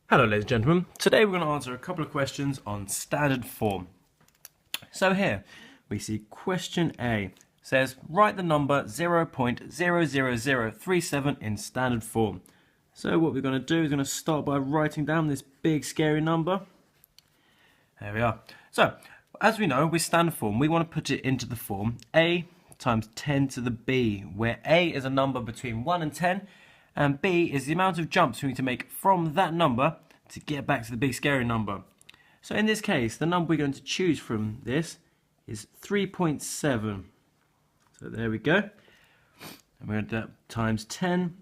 Hello ladies and gentlemen, today we're going to answer a couple of questions on standard form. So here we see question A. It says write the number 0.00037 in standard form. So what we're going to do is going to start by writing down this big scary number. There we are. So as we know with standard form we want to put it into the form A times 10 to the B, where A is a number between 1 and 10 and B is the amount of jumps we need to make from that number to get back to the big scary number. So in this case, the number we're going to choose from this is 3.7. So there we go. And we're going to do that times 10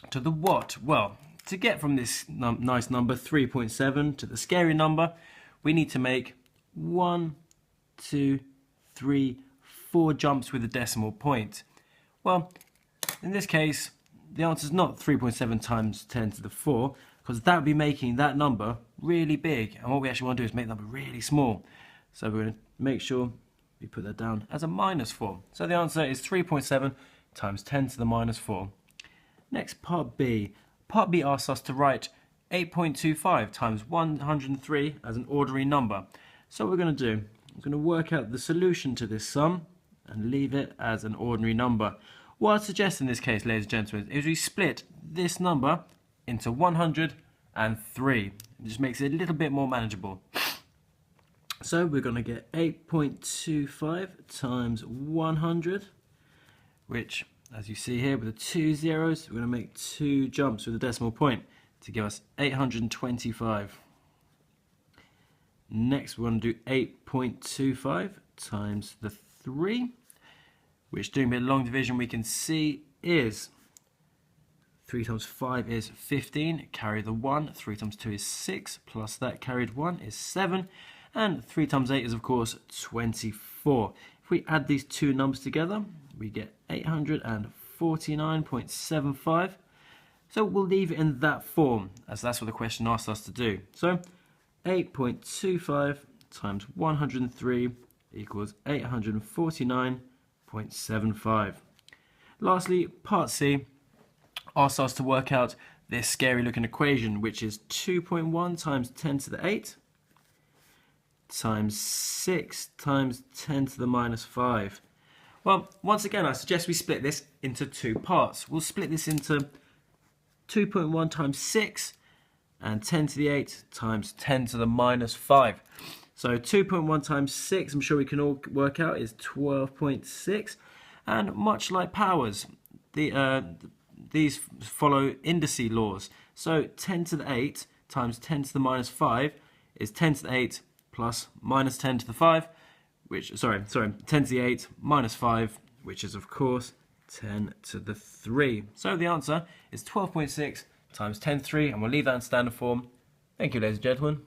to the what? Well, to get from this nice number 3.7 to the scary number, we need to make 1, 2, 3, 4 jumps with a decimal point. Well, in this case, the answer is not 3.7 times 10 to the 4, because that would be making that number really big. And what we actually want to do is make the number really small. So we're going to make sure we put that down as a minus 4. So the answer is 3.7 times 10 to the minus 4. Next, part B. Part B asks us to write 8.25 times 103 as an ordinary number. So what we're going to do, we're going to work out the solution to this sum and leave it as an ordinary number. What I'd suggest in this case, ladies and gentlemen, is we split this number into 103. It just makes it a little bit more manageable. So we're going to get 8.25 times 100, which, as you see here, with the 2 zeros, we're going to make 2 jumps with a decimal point to give us 825. Next, we're going to do 8.25 times the 3, which doing a bit of long division we can see is 3 times 5 is 15, carry the 1, 3 times 2 is 6, plus that carried 1 is 7, and 3 times 8 is of course 24. If we add these two numbers together, we get 849.75. So we'll leave it in that form, as that's what the question asked us to do. So 8.25 times 103 equals 849.75. Lastly, part C asks us to work out this scary looking equation, which is 2.1 times 10 to the 8 times 6 times 10 to the minus 5. Well, once again, I suggest we split this into two parts. We'll split this into 2.1 times 6 and 10 to the 8 times 10 to the minus 5. So 2.1 times 6, I'm sure we can all work out, is 12.6. And much like powers, these follow indice laws. So 10 to the 8 times 10 to the minus 5 is 10 to the 8 plus minus 10 to the 5, which, 10 to the 8 minus 5, which is of course 10 to the 3. So the answer is 12.6 times 10 to the 3, and we'll leave that in standard form. Thank you, ladies and gentlemen.